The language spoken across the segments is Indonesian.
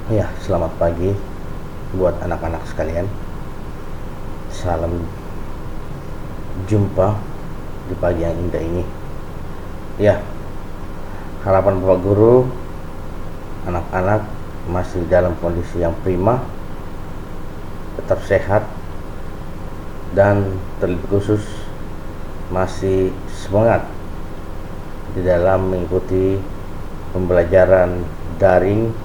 Ya, selamat pagi buat anak-anak sekalian. Salam jumpa di pagi yang indah ini. Ya, harapan Bapak Guru, anak-anak masih dalam kondisi yang prima, tetap sehat, dan terlebih khusus masih semangat di dalam mengikuti pembelajaran daring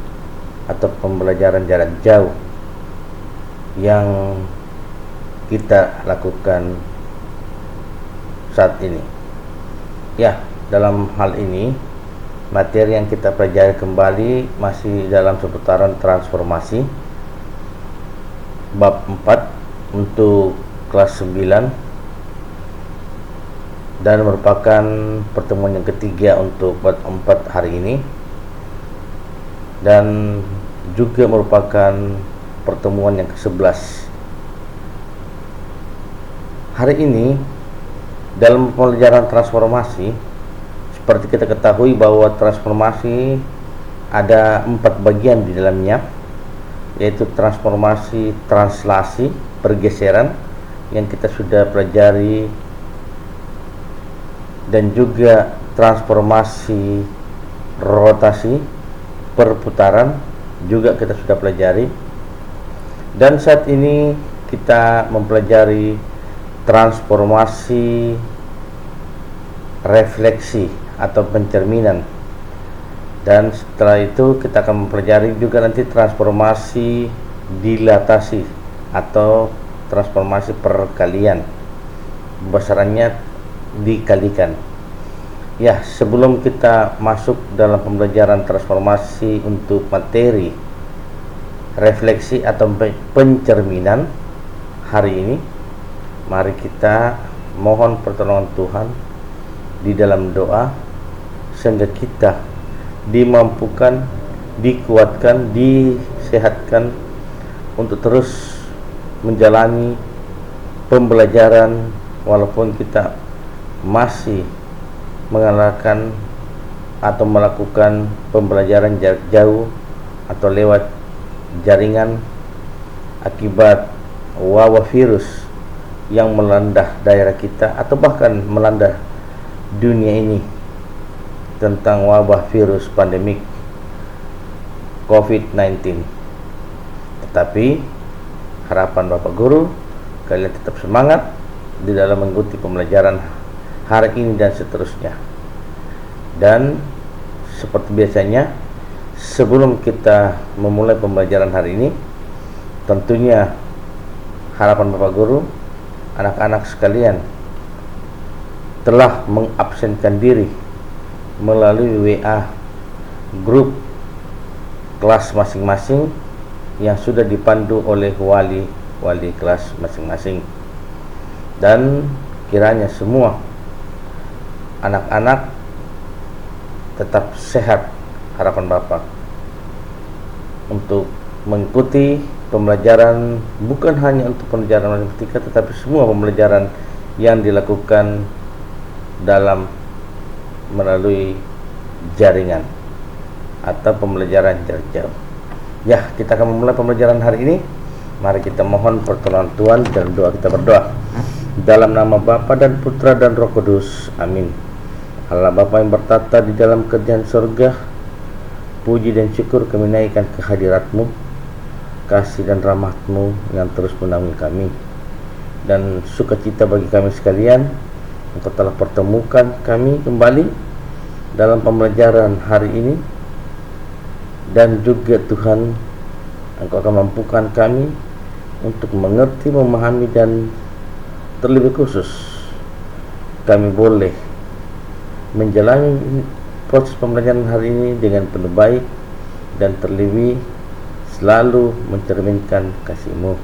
atau pembelajaran jarak jauh yang kita lakukan saat ini. Ya, dalam hal ini materi yang kita pelajari kembali masih dalam seputaran transformasi bab 4 untuk kelas 9 dan merupakan pertemuan yang ketiga untuk bab 4 hari ini, dan juga merupakan pertemuan yang ke-11. Hari ini dalam pelajaran transformasi, seperti kita ketahui bahwa transformasi ada 4 bagian di dalamnya, yaitu transformasi translasi, pergeseran yang kita sudah pelajari, dan juga transformasi rotasi, perputaran juga kita sudah pelajari. Dan saat ini kita mempelajari transformasi refleksi atau pencerminan, dan setelah itu kita akan mempelajari juga nanti transformasi dilatasi atau transformasi perkalian, besarannya dikalikan. Ya, sebelum kita masuk dalam pembelajaran transformasi untuk materi refleksi atau pencerminan hari ini, mari kita mohon pertolongan Tuhan di dalam doa sehingga kita dimampukan, dikuatkan, disehatkan untuk terus menjalani pembelajaran walaupun kita masih mengandalkan atau melakukan pembelajaran jarak jauh atau lewat jaringan akibat wabah virus yang melanda daerah kita atau bahkan melanda dunia ini, tentang wabah virus pandemik COVID-19. Tetapi harapan Bapak Guru, kalian tetap semangat di dalam mengikuti pembelajaran hari ini dan seterusnya. Dan seperti biasanya, sebelum kita memulai pembelajaran hari ini, tentunya harapan Bapak Guru, anak-anak sekalian telah mengabsenkan diri melalui WA grup kelas masing-masing yang sudah dipandu oleh wali kelas masing-masing. Dan kiranya semua anak-anak tetap sehat, harapan Bapak, untuk mengikuti pembelajaran, bukan hanya untuk pembelajaran matematika tetapi semua pembelajaran yang dilakukan dalam melalui jaringan atau pembelajaran jarak jauh. Ya, kita akan memulai pembelajaran hari ini. Mari kita mohon pertolongan Tuhan dalam doa. Kita berdoa. Dalam nama Bapa dan Putra dan Roh Kudus, amin. Allah Bapa yang bertata di dalam kerajaan surga, puji dan syukur kami naikkan kehadirat-Mu, kasih dan rahmat-Mu yang terus menaungi kami, dan sukacita bagi kami sekalian. Engkau telah pertemukan kami kembali dalam pembelajaran hari ini, dan juga Tuhan, Engkau akan mampukan kami untuk mengerti, memahami, dan terlebih khusus kami boleh menjalani proses pembelajaran hari ini dengan penuh baik, dan terlebih selalu mencerminkan kasih-Mu.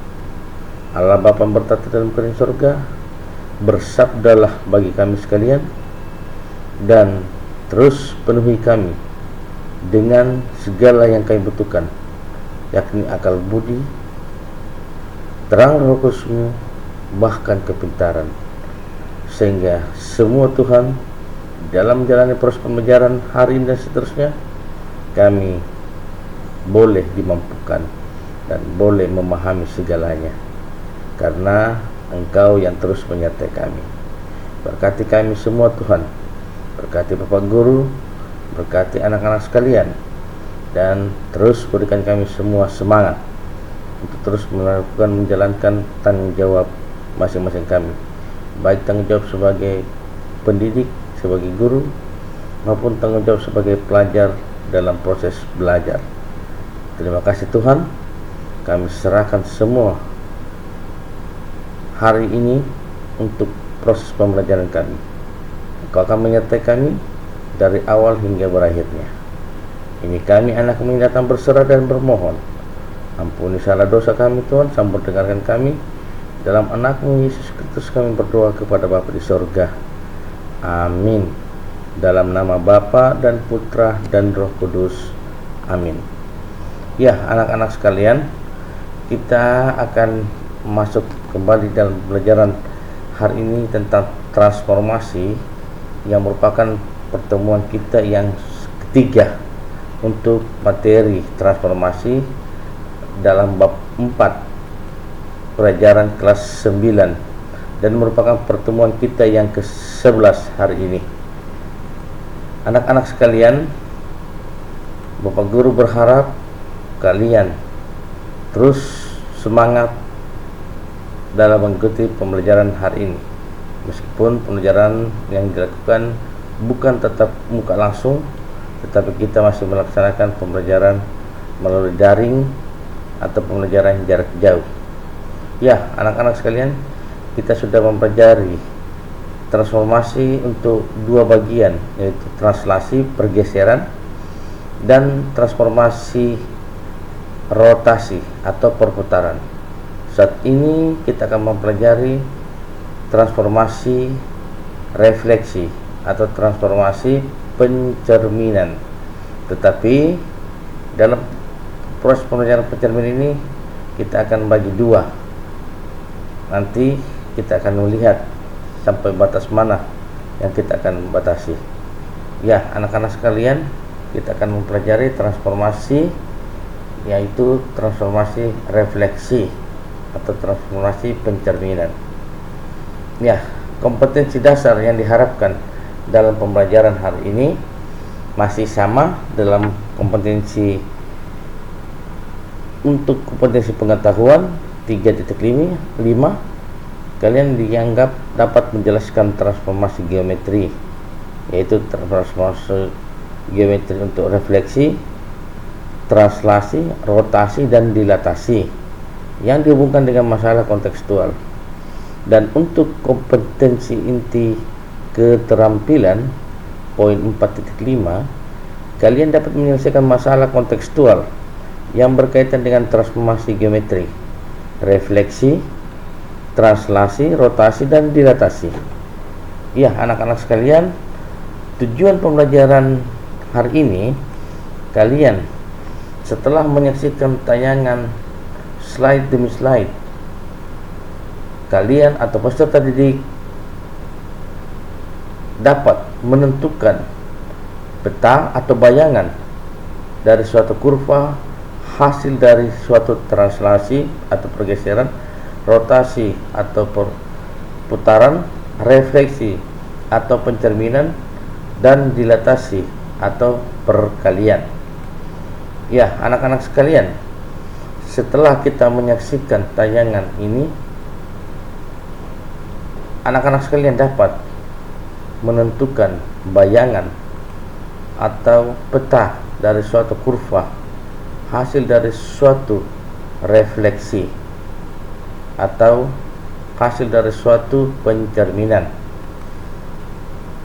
Allah Bapa yang bertata dalam kerajaan surga, bersabdalah bagi kami sekalian, dan terus penuhi kami dengan segala yang kami butuhkan, yakni akal budi, terang Roh Kudus-Mu, bahkan kepintaran, sehingga semua Tuhan dalam menjalani proses pembelajaran hari ini dan seterusnya, kami boleh dimampukan dan boleh memahami segalanya, karena Engkau yang terus menyertai kami. Berkati kami semua Tuhan, berkati Bapak Guru, berkati anak-anak sekalian, dan terus berikan kami semua semangat untuk terus melakukan menjalankan tanggung jawab masing-masing kami, baik tanggung jawab sebagai pendidik, sebagai guru, maupun tanggung jawab sebagai pelajar dalam proses belajar. Terima kasih Tuhan, kami serahkan semua hari ini untuk proses pembelajaran kami. Engkau akan menyertai kami dari awal hingga berakhirnya. Ini kami anak-Mu yang datang berserah dan bermohon, ampuni salah dosa kami Tuhan, sambut dengarkan kami. Dalam anak-Mu Yesus Kristus kami berdoa kepada Bapa di sorga. Amin. Dalam nama Bapa dan Putra dan Roh Kudus. Amin. Ya, anak-anak sekalian, kita akan masuk kembali dalam pelajaran hari ini tentang transformasi, yang merupakan pertemuan kita yang ketiga untuk materi transformasi dalam bab 4 pelajaran kelas 9, dan merupakan pertemuan kita yang ke-11 hari ini. Anak-anak sekalian, Bapak Guru berharap kalian terus semangat dalam mengikuti pembelajaran hari ini, meskipun pembelajaran yang dilakukan bukan tetap muka langsung, tetapi kita masih melaksanakan pembelajaran melalui daring atau pembelajaran jarak jauh. Ya, anak-anak sekalian, kita sudah mempelajari transformasi untuk dua bagian, yaitu translasi pergeseran dan transformasi rotasi atau perputaran. Saat ini kita akan mempelajari transformasi refleksi atau transformasi pencerminan. Tetapi dalam proses pembelajaran pencerminan ini kita akan bagi dua. Nanti kita akan melihat sampai batas mana yang kita akan batasi. Ya, anak-anak sekalian, kita akan mempelajari transformasi, yaitu transformasi refleksi atau transformasi pencerminan. Ya, kompetensi dasar yang diharapkan dalam pembelajaran hari ini masih sama dalam kompetensi untuk kompetensi pengetahuan 3.5. Kalian dianggap dapat menjelaskan transformasi geometri, yaitu transformasi geometri untuk refleksi, translasi, rotasi, dan dilatasi yang dihubungkan dengan masalah kontekstual. Dan untuk kompetensi inti keterampilan poin 4.5, kalian dapat menyelesaikan masalah kontekstual yang berkaitan dengan transformasi geometri, refleksi, translasi, rotasi, dan dilatasi. Ya, anak-anak sekalian, tujuan pembelajaran hari ini, kalian setelah menyaksikan tayangan slide demi slide, kalian atau peserta didik dapat menentukan peta atau bayangan dari suatu kurva, hasil dari suatu translasi atau pergeseran, rotasi atau perputaran, refleksi atau pencerminan, dan dilatasi atau perkalian. Ya, anak-anak sekalian, setelah kita menyaksikan tayangan ini, anak-anak sekalian dapat menentukan bayangan atau peta dari suatu kurva, hasil dari suatu refleksi atau hasil dari suatu pencerminan.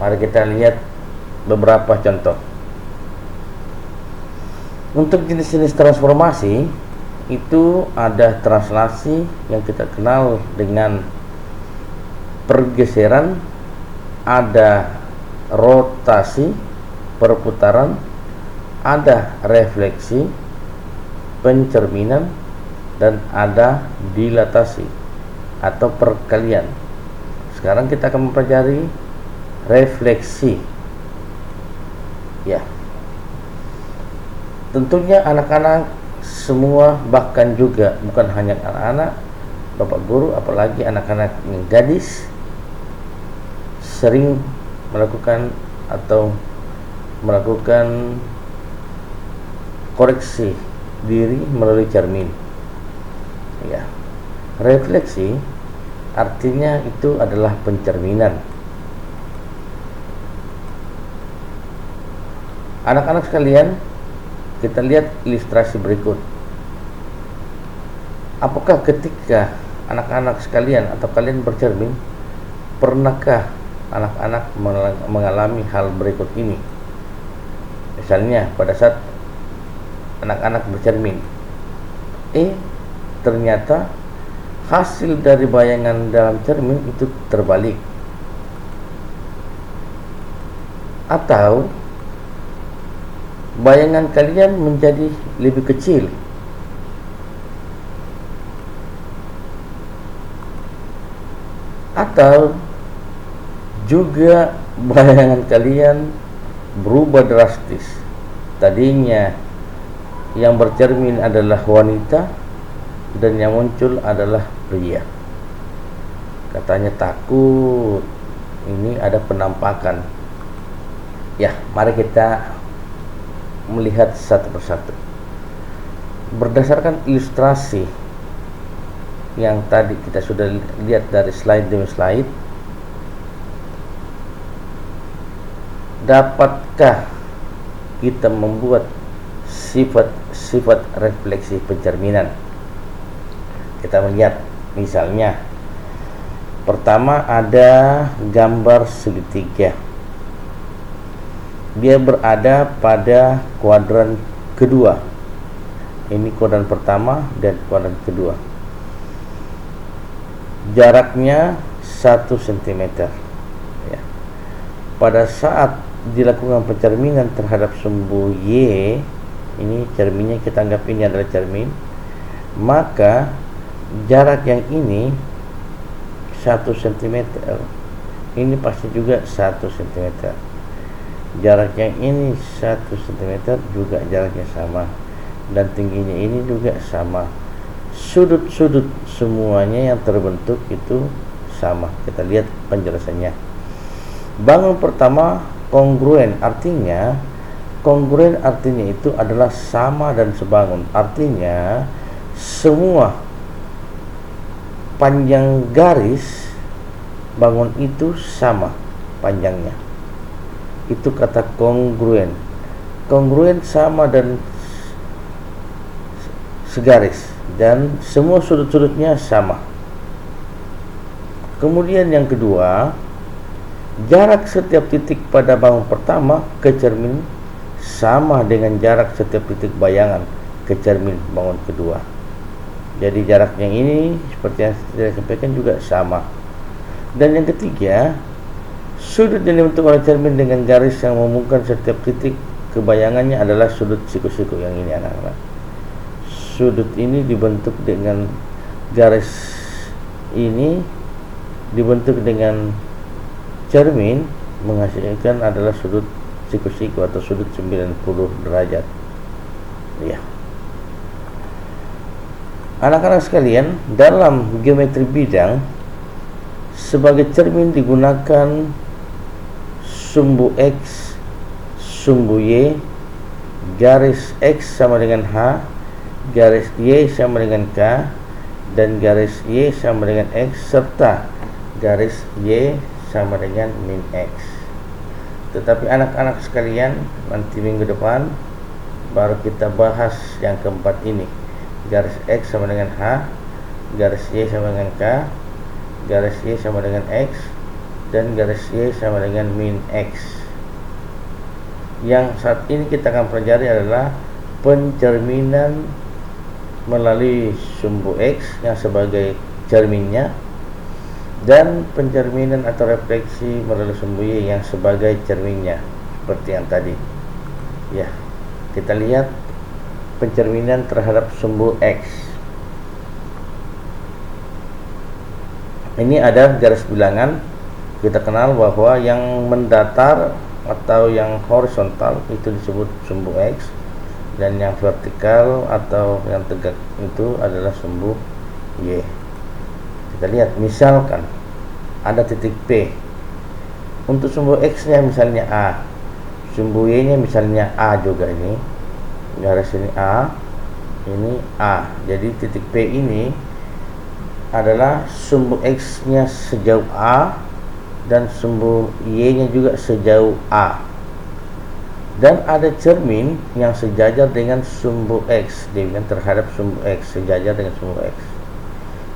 Mari kita lihat beberapa contoh. Untuk jenis-jenis transformasi itu ada translasi yang kita kenal dengan pergeseran, ada rotasi, perputaran, ada refleksi, pencerminan, dan ada dilatasi atau perkalian. Sekarang kita akan mempelajari refleksi. Ya. Tentunya anak-anak semua, bahkan juga bukan hanya anak-anak, bapak guru, apalagi anak-anak yang gadis, sering melakukan atau melakukan koreksi diri melalui cermin. Ya, refleksi artinya itu adalah pencerminan. Anak-anak sekalian, kita lihat ilustrasi berikut. Apakah ketika anak-anak sekalian atau kalian bercermin, pernahkah anak-anak mengalami hal berikut ini? Misalnya pada saat anak-anak bercermin, ternyata hasil dari bayangan dalam cermin itu terbalik, atau bayangan kalian menjadi lebih kecil, atau juga bayangan kalian berubah drastis. Tadinya yang bercermin adalah wanita dan yang muncul adalah pria. Katanya takut, ini ada penampakan. Ya, mari kita melihat satu persatu. Berdasarkan ilustrasi yang tadi kita sudah lihat dari slide demi slide, dapatkah kita membuat sifat-sifat refleksi pencerminan? Kita melihat misalnya, pertama ada gambar segitiga. Dia berada pada kuadran kedua. Ini kuadran pertama dan kuadran kedua. Jaraknya 1 cm. Ya. Pada saat dilakukan pencerminan terhadap sumbu Y, ini cerminnya, kita anggap ini adalah cermin, maka jarak yang ini 1 cm, ini pasti juga 1 cm. Jarak yang ini 1 cm juga jaraknya sama, dan tingginya ini juga sama. Sudut-sudut semuanya yang terbentuk itu sama. Kita lihat penjelasannya. Bangun pertama kongruen, artinya itu adalah sama dan sebangun. Artinya semua panjang garis bangun itu sama panjangnya. Itu kata kongruen. Kongruen sama dan segaris, dan semua sudut-sudutnya sama. Kemudian yang kedua, jarak setiap titik pada bangun pertama ke cermin sama dengan jarak setiap titik bayangan ke cermin bangun kedua. Jadi jarak yang ini seperti yang saya sampaikan juga sama. Dan yang ketiga, sudut yang dibentuk oleh cermin dengan garis yang menghubungkan setiap titik kebayangannya adalah sudut siku-siku yang ini, anak-anak. Sudut ini dibentuk dengan garis ini, dibentuk dengan cermin, menghasilkan adalah sudut siku-siku atau sudut 90 derajat. Ya. Anak-anak sekalian, dalam geometri bidang, sebagai cermin digunakan sumbu X, sumbu Y, garis X sama dengan H, garis Y sama dengan K, dan garis Y sama dengan X, serta garis Y sama dengan min X. Tetapi anak-anak sekalian, nanti minggu depan baru kita bahas yang keempat ini. Garis X sama dengan H, garis Y sama dengan K, garis Y sama dengan X, dan garis Y sama dengan min X. Yang saat ini kita akan pelajari adalah pencerminan melalui sumbu X yang sebagai cerminnya, dan pencerminan atau refleksi melalui sumbu Y yang sebagai cerminnya, seperti yang tadi. Ya, kita lihat pencerminan terhadap sumbu X. Ini ada garis bilangan. Kita kenal bahwa yang mendatar atau yang horizontal itu disebut sumbu X, dan yang vertikal atau yang tegak itu adalah sumbu Y. Kita lihat misalkan ada titik P. Untuk sumbu X nya misalnya A, sumbu Y nya misalnya A juga, ini garis ini A, ini A. Jadi titik P ini adalah sumbu X nya sejauh A dan sumbu Y nya juga sejauh A. Dan ada cermin yang sejajar dengan sumbu X, dengan terhadap sumbu X, sejajar dengan sumbu X.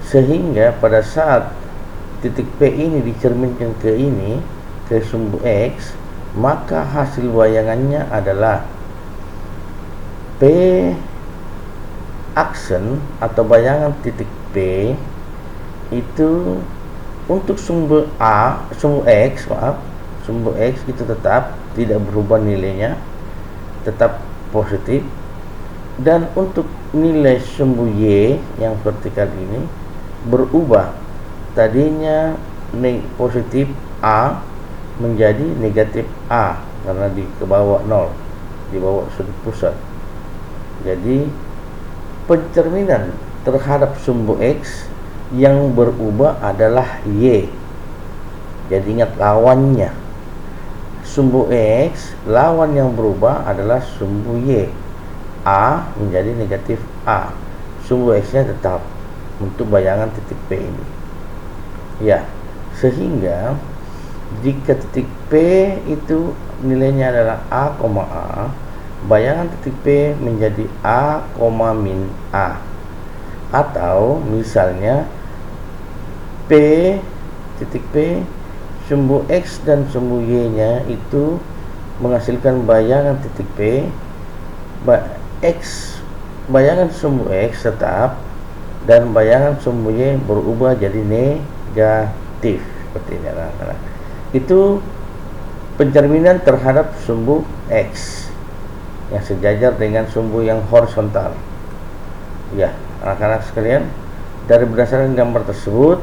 Sehingga pada saat titik P ini dicerminkan ke ini, ke sumbu X, maka hasil bayangannya adalah P aksen atau bayangan titik P itu untuk sumbu X itu tetap tidak berubah nilainya, tetap positif. Dan untuk nilai sumbu Y yang vertikal ini berubah, tadinya positif A menjadi negatif A karena di ke bawah 0, di bawah sudut pusat. Jadi pencerminan terhadap sumbu X yang berubah adalah Y. Jadi ingat lawannya. Sumbu X, lawan yang berubah adalah sumbu Y. A menjadi negatif A. Sumbu X nya tetap untuk bayangan titik P ini. Ya, sehingga jika titik P itu nilainya adalah A, bayangan titik P menjadi A, min A. Atau misalnya titik P, sumbu X dan sumbu Y nya itu menghasilkan bayangan titik P, bayangan sumbu X tetap dan bayangan sumbu Y berubah jadi negatif seperti ini. Itu pencerminan terhadap sumbu X yang sejajar dengan sumbu yang horizontal. Ya, anak-anak sekalian, dari berdasarkan gambar tersebut,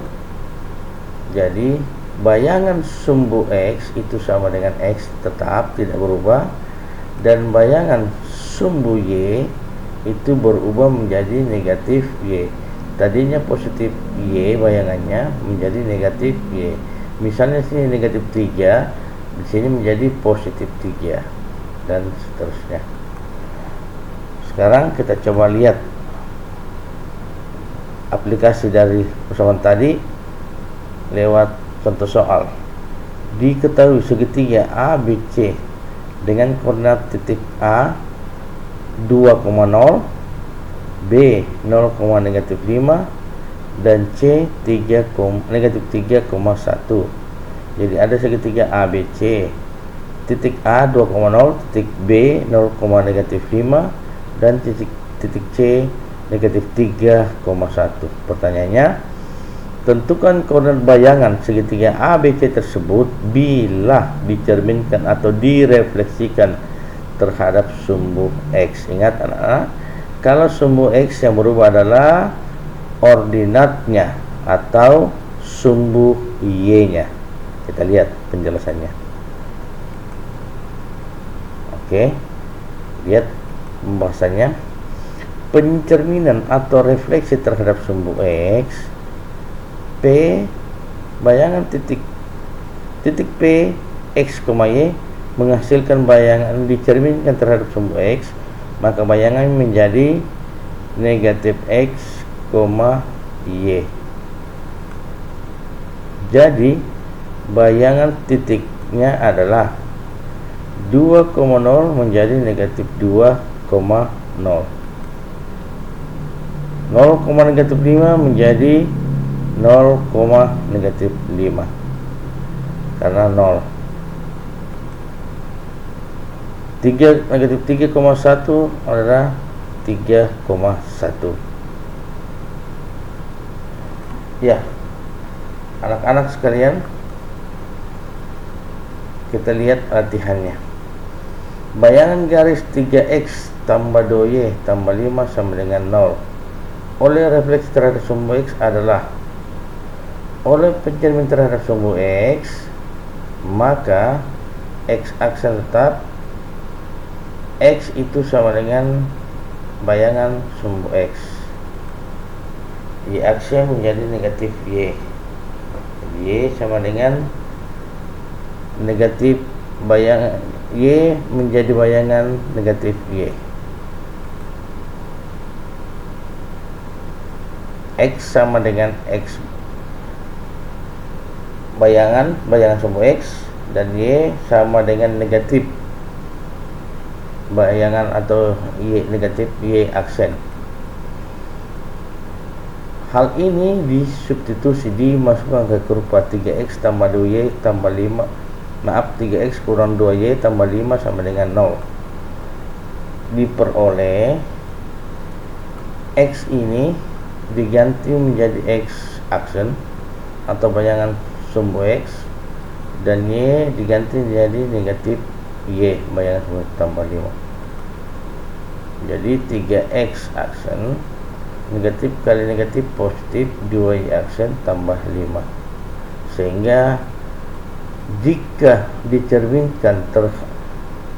jadi bayangan sumbu X itu sama dengan X tetap tidak berubah, dan bayangan sumbu Y itu berubah menjadi negatif Y. Tadinya positif Y bayangannya menjadi negatif Y. Misalnya sini negatif 3, di sini menjadi positif 3, dan seterusnya. Sekarang kita coba lihat aplikasi dari persamaan tadi lewat contoh soal. Diketahui segitiga ABC dengan koordinat titik A 2,0, B 0,-5 dan C negatif 3,1. Jadi ada segitiga ABC, titik A 2,0, titik B 0,-5 dan titik C negatif 3,1. Pertanyaannya, tentukan koordinat bayangan segitiga ABC tersebut bila dicerminkan atau direfleksikan terhadap sumbu X. Ingat anak-anak, kalau sumbu X yang berubah adalah ordinatnya atau sumbu Y-nya. Kita lihat penjelasannya. Oke, lihat pembahasannya. Pencerminan atau refleksi terhadap sumbu X P, bayangan titik P X, Y menghasilkan bayangan dicerminkan terhadap sumbu X, maka bayangan menjadi negatif X, Y. Jadi bayangan titiknya adalah 2,0 menjadi negatif 2,0, 0,-5 menjadi 0,-5 karena 0. Negatif 3,1 adalah 3,1. Ya, anak-anak sekalian, kita lihat latihannya. Bayangan garis 3X tambah 2Y tambah 5 sama dengan 0 oleh refleksi terhadap sumbu X adalah oleh pencermin terhadap sumbu X, maka X aksen tetap, X itu sama dengan bayangan sumbu X. Y aksen menjadi negatif Y. Y sama dengan negatif bayangan Y menjadi bayangan negatif Y. X sama dengan X bayangan sumbu X, dan Y sama dengan negatif bayangan atau Y negatif Y aksen. Hal ini disubstitusi dimasukkan ke kurva 3x tambah 2y tambah 5 3x kurang 2y tambah 5 sama dengan 0. Diperoleh X ini diganti menjadi X aksen atau bayangan sumbu X, dan Y diganti menjadi negatif Y bayangan sumbu X tambah 5. Jadi 3x aksen negatif kali negatif positif 2y aksen tambah 5, sehingga jika dicerminkan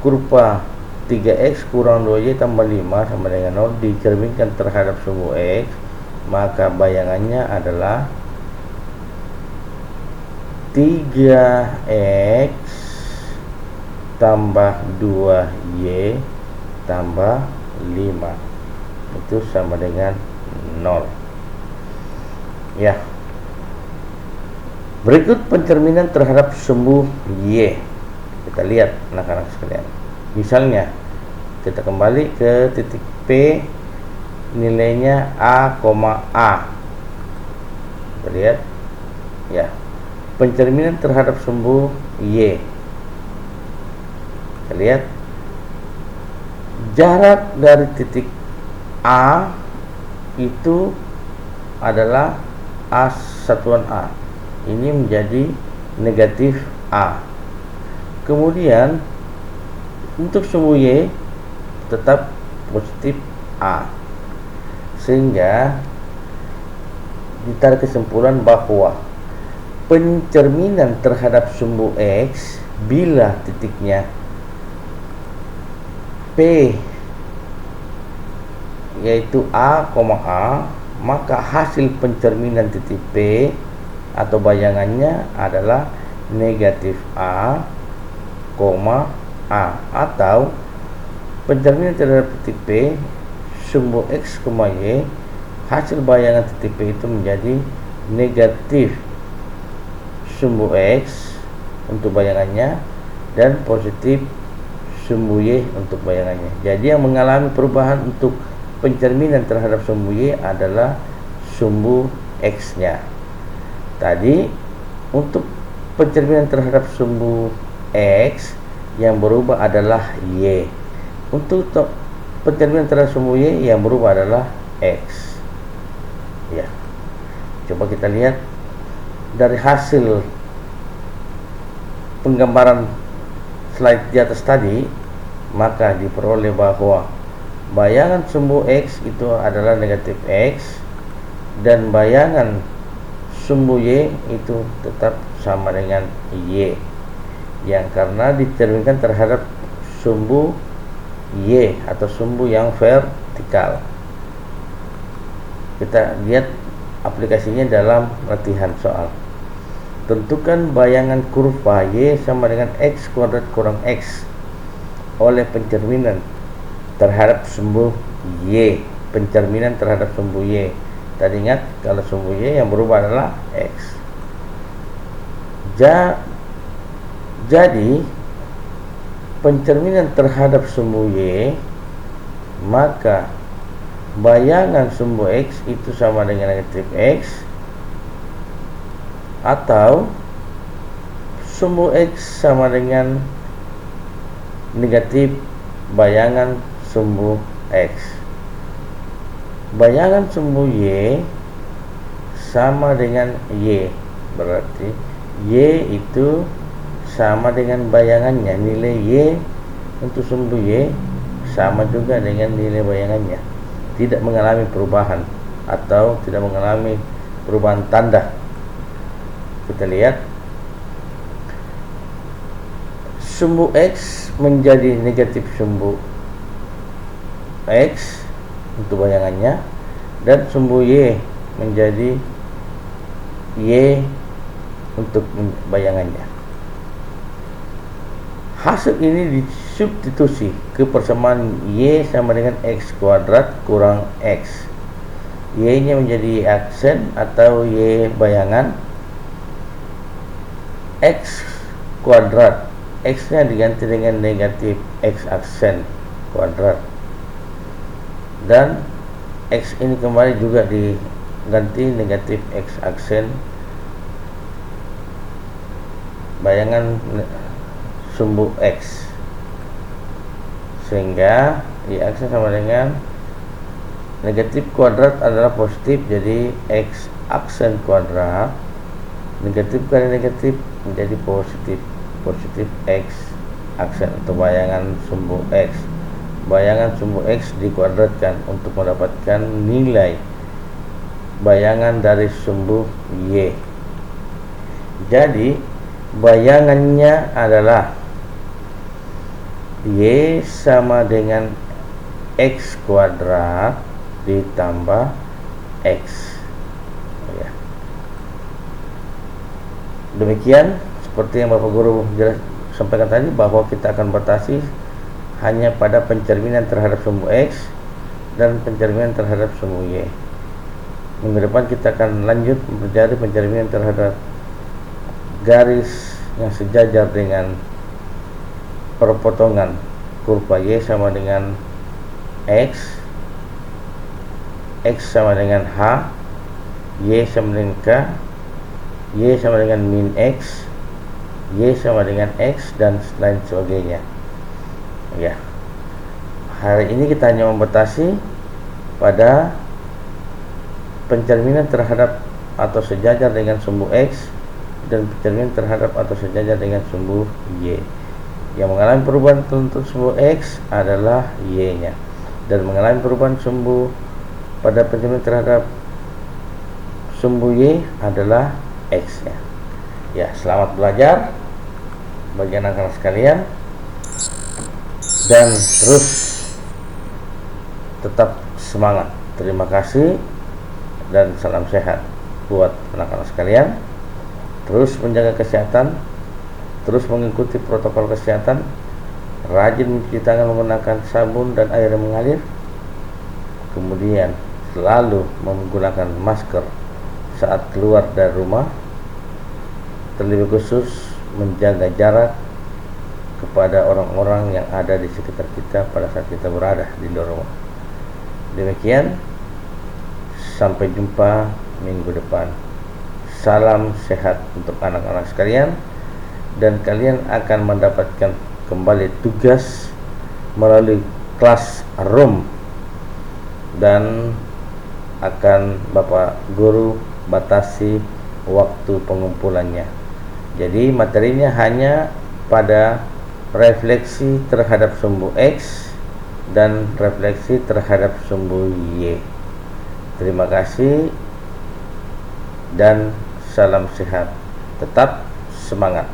kurva 3x kurang 2y tambah 5 sama dengan 0 dicerminkan terhadap sumbu X, maka bayangannya adalah 3x tambah 2y tambah 5 itu sama dengan 0. Ya. Berikut pencerminan terhadap sumbu Y. Kita lihat anak-anak sekalian. Misalnya kita kembali ke titik P, nilainya A, A. Kita lihat. Ya. Pencerminan terhadap sumbu Y. Kita lihat. Jarak dari titik A itu adalah A satuan A. Ini menjadi negatif A. Kemudian untuk sumbu Y tetap positif A, sehingga ditarik kesimpulan bahwa pencerminan terhadap sumbu X bila titiknya P yaitu A, maka hasil pencerminan titik P atau bayangannya adalah negatif A, A, atau pencerminan terhadap titik P sumbu X, Y, hasil bayangan titik P itu menjadi negatif sumbu X untuk bayangannya dan positif sumbu Y untuk bayangannya. Jadi yang mengalami perubahan untuk pencerminan terhadap sumbu Y adalah sumbu X-nya. Tadi untuk pencerminan terhadap sumbu X yang berubah adalah Y. Untuk pencerminan terhadap sumbu Y yang berubah adalah X. Ya. Coba kita lihat dari hasil penggambaran slide di atas tadi, maka diperoleh bahwa bayangan sumbu X itu adalah negatif X, dan bayangan sumbu Y itu tetap sama dengan Y, yang karena dicerminkan terhadap sumbu Y atau sumbu yang vertikal. Kita lihat aplikasinya dalam latihan soal. Tentukan bayangan kurva Y sama dengan X kuadrat kurang X oleh pencerminan terhadap sumbu Y. Pencerminan terhadap sumbu Y. Tadi ingat kalau sumbu Y yang berubah adalah X. Jadi pencerminan terhadap sumbu Y, maka bayangan sumbu X itu sama dengan negatif X, atau sumbu X sama dengan negatif bayangan sumbu X. Bayangan sumbu Y sama dengan Y, berarti Y itu sama dengan bayangannya. Nilai Y untuk sumbu Y sama juga dengan nilai bayangannya, tidak mengalami perubahan atau tidak mengalami perubahan tanda. Kita lihat sumbu X menjadi negatif sumbu X untuk bayangannya, dan sumbu Y menjadi Y untuk bayangannya. Hasil ini disubstitusi ke persamaan Y sama dengan X kuadrat kurang X. Y nya menjadi Y aksen atau Y bayangan, X kuadrat, X nya diganti dengan negatif X aksen kuadrat, dan X ini kembali juga diganti negatif X aksen bayangan sumbu X, sehingga Y aksen sama dengan negatif kuadrat adalah positif, jadi X aksen kuadrat, negatif kali negatif menjadi positif, positif X aksen atau bayangan sumbu X. Bayangan sumbu X dikuadratkan untuk mendapatkan nilai bayangan dari sumbu Y. Jadi bayangannya adalah Y sama dengan X kuadrat ditambah X. Ya. Demikian seperti yang Bapak Guru sampaikan tadi, bahwa kita akan batasi hanya pada pencerminan terhadap sumbu X dan pencerminan terhadap sumbu Y. Minggu depan kita akan lanjut mempelajari pencerminan terhadap garis yang sejajar dengan perpotongan kurva Y sama dengan X, X sama dengan H, Y sama dengan K, Y sama dengan min X, Y sama dengan X, dan lain sebagainya. Ya, hari ini kita hanya membatasi pada pencerminan terhadap atau sejajar dengan sumbu X dan pencerminan terhadap atau sejajar dengan sumbu Y. Yang mengalami perubahan untuk sumbu X adalah Y-nya, dan mengalami perubahan sumbu pada pencerminan terhadap sumbu Y adalah X-nya. Ya, selamat belajar bagi anak-anak sekalian, dan terus tetap semangat. Terima kasih dan salam sehat buat anak-anak sekalian. Terus menjaga kesehatan, terus mengikuti protokol kesehatan, rajin mencuci tangan menggunakan sabun dan air yang mengalir, kemudian selalu menggunakan masker saat keluar dari rumah, terlebih khusus menjaga jarak kepada orang-orang yang ada di sekitar kita pada saat kita berada di luar rumah. Demikian, sampai jumpa minggu depan. Salam sehat untuk anak-anak sekalian, dan kalian akan mendapatkan kembali tugas melalui kelas room, dan akan Bapak Guru batasi waktu pengumpulannya. Jadi materinya hanya pada refleksi terhadap sumbu X dan refleksi terhadap sumbu Y. Terima kasih dan salam sehat. Tetap semangat.